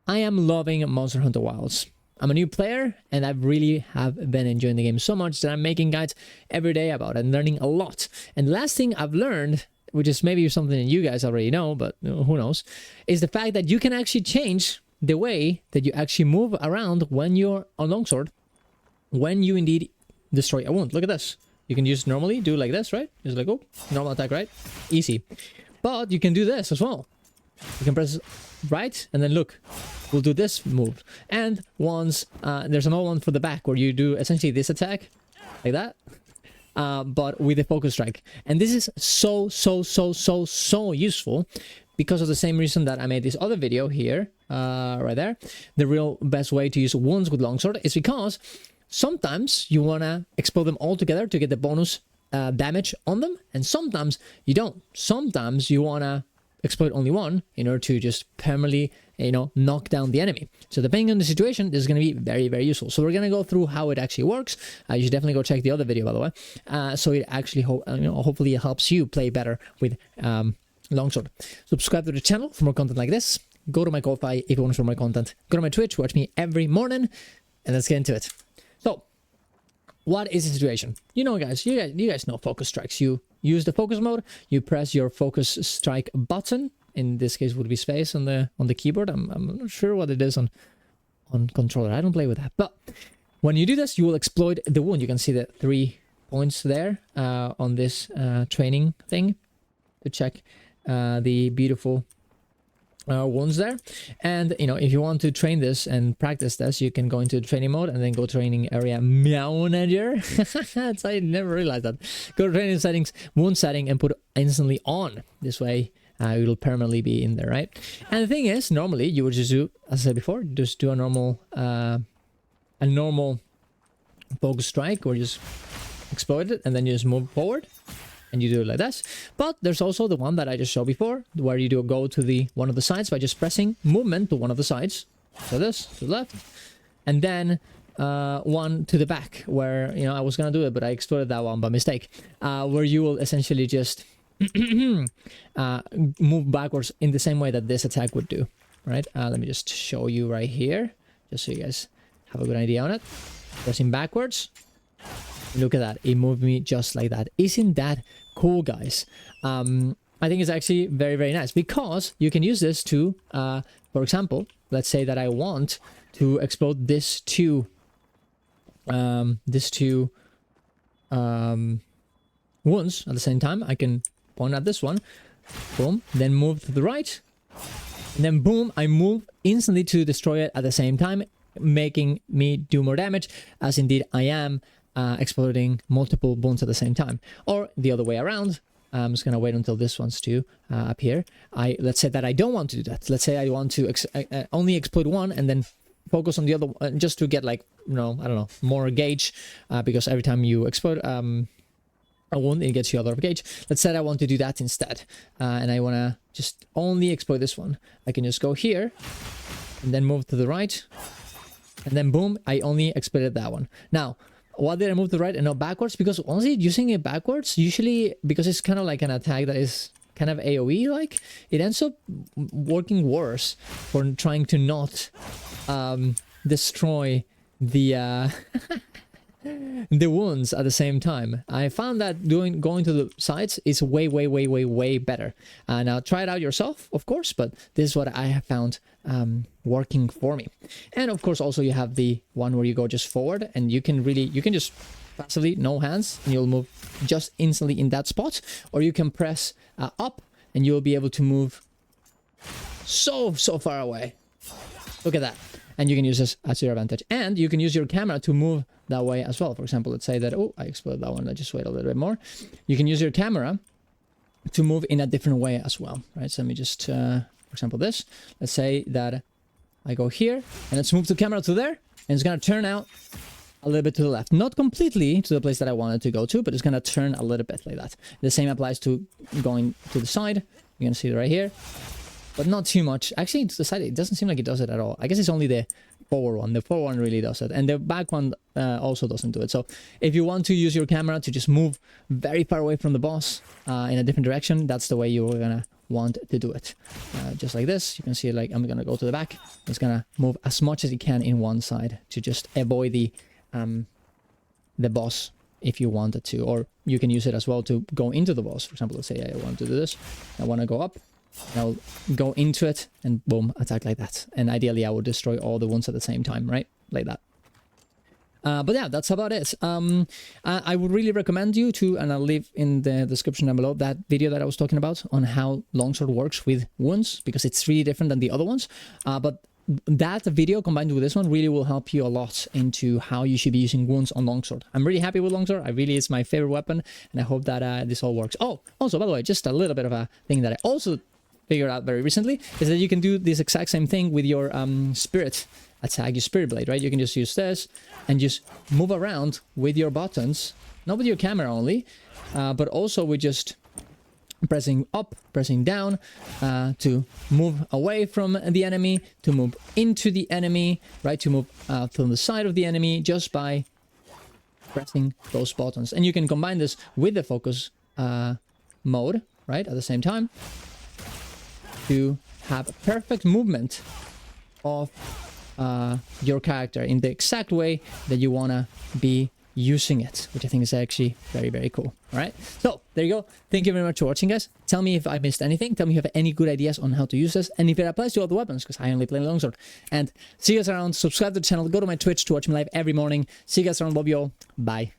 I am loving Monster Hunter Wilds. I'm a new player, and I really have been enjoying the game so much that I'm making guides every day about it and learning a lot. And the last thing I've learned, which is maybe something that you guys already know, but who knows, is the fact that you can actually change the way that you actually move around when you're on Longsword, when you indeed destroy a wound. Look at this. You can just normally do like this, right? Just like, oh, normal attack, right? Easy. But you can do this as well. You can press right, and then look, we'll do this move. And once, there's another one for the back where you do essentially this attack, like that, but with a focus strike. And this is so useful because of the same reason that I made this other video here, right there. The real best way to use wounds with Longsword is because sometimes you want to explode them all together to get the bonus damage on them, and sometimes you don't. Sometimes you want to exploit only one in order to just permanently, knock down the enemy. So depending on the situation, this is going to be very useful. So we're going to go through how it actually works. You should definitely go check the other video, by the way. So it actually, hopefully it helps you play better with Longsword. Subscribe to the channel for more content like this. Go to my Ko-Fi if you want to see more content. Go to my Twitch, watch me every morning, and let's get into it. So, what is the situation? Guys, you guys know focus strikes. You use the focus mode, you press your focus strike button. In this case would be space on the keyboard. I'm not sure what it is on controller. I don't play with that. But when you do this, you will exploit the wound. You can see the 3 points there on this training thing to check the beautiful wounds there. And if you want to train this and practice this, you can go into training mode and then go training area manager. I never realized that. Go to training settings, wound setting, and put instantly on. This way it'll permanently be in there, right? And the thing is, normally you would just do, as I said before, just do a normal focus strike, or just exploit it and then you just move forward. And you do it like this. But there's also the one that I just showed before, where you go to one of the sides by just pressing movement to one of the sides. So this to the left, and then one to the back, where I was gonna do it, but I exploited that one by mistake. Where you will essentially just move backwards in the same way that this attack would do. Right? Let me just show you right here, just so you guys have a good idea on it. Pressing backwards. Look at that. It moved me just like that. Isn't that cool, guys? I think it's actually very nice, because you can use this to, for example, let's say that I want to explode this two wounds at the same time. I can point at this one, boom, then move to the right, and then boom, I move instantly to destroy it at the same time, making me do more damage, as indeed I am exploding multiple wounds at the same time. Or the other way around. I'm just gonna wait until this one's to appear. Let's say that I don't want to do that. Let's say I want to only explode one and then focus on the other one, just to get, like, I don't know, more gauge, because every time you explode a wound, it gets you a lot of gauge. Let's say I want to do that instead, and I want to just only exploit this one. I can just go here and then move to the right, and then boom, I only exploded that one. Now, why did I move to the right and not backwards? Because honestly, using it backwards, usually, because it's kind of like an attack that is kind of AoE like, it ends up working worse for trying to not destroy the the wounds at the same time. I found that going to the sides is way better. Now try it out yourself, of course, but this is what I have found working for me. And of course, also you have the one where you go just forward, and you can just passively, no hands, and you'll move just instantly in that spot. Or you can press up, and you'll be able to move so far away. Look at that. And you can use this as your advantage. And you can use your camera to move that way as well. For example, let's say that, oh, I exploded that one. Let's just wait a little bit more. You can use your camera to move in a different way as well, right? So let me just, for example, this. Let's say that I go here, and let's move the camera to there, and it's going to turn out a little bit to the left. Not completely to the place that I wanted to go to, but it's going to turn a little bit like that. The same applies to going to the side. You're going to see it right here. But not too much. Actually, to the side, it doesn't seem like it does it at all. I guess it's only the forward one. The forward one really does it. And the back one also doesn't do it. So if you want to use your camera to just move very far away from the boss in a different direction, that's the way you're going to want to do it. Just like this, you can see like I'm going to go to the back. I'm just going to move as much as you can in one side to just avoid the boss if you wanted to, or you can use it as well to go into the boss. For example, let's say I want to do this. I want to go up. I'll go into it and boom, attack like that. And ideally I would destroy all the ones at the same time, right? Like that. But yeah, that's about it. I would really recommend you to, and I'll leave in the description down below, that video that I was talking about on how Longsword works with wounds, because it's really different than the other ones. But that video combined with this one really will help you a lot into how you should be using wounds on Longsword. I'm really happy with Longsword. It's my favorite weapon, and I hope that this all works. Oh, also, by the way, just a little bit of a thing that I also figured out very recently is that you can do this exact same thing with your spirit attack, your spirit blade, right? You can just use this and just move around with your buttons, not with your camera only, but also with just pressing up, pressing down to move away from the enemy, to move into the enemy, right? To move from the side of the enemy just by pressing those buttons. And you can combine this with the focus mode, right? At the same time, to have perfect movement of your character in the exact way that you want to be using it, which I think is actually very, very cool. All right, so there you go. Thank you very much for watching, guys. Tell me if I missed anything. Tell me if you have any good ideas on how to use this, and if it applies to other weapons, because I only play Longsword. And see you guys around. Subscribe to the channel. Go to my Twitch to watch me live every morning. See you guys around. Love you all. Bye.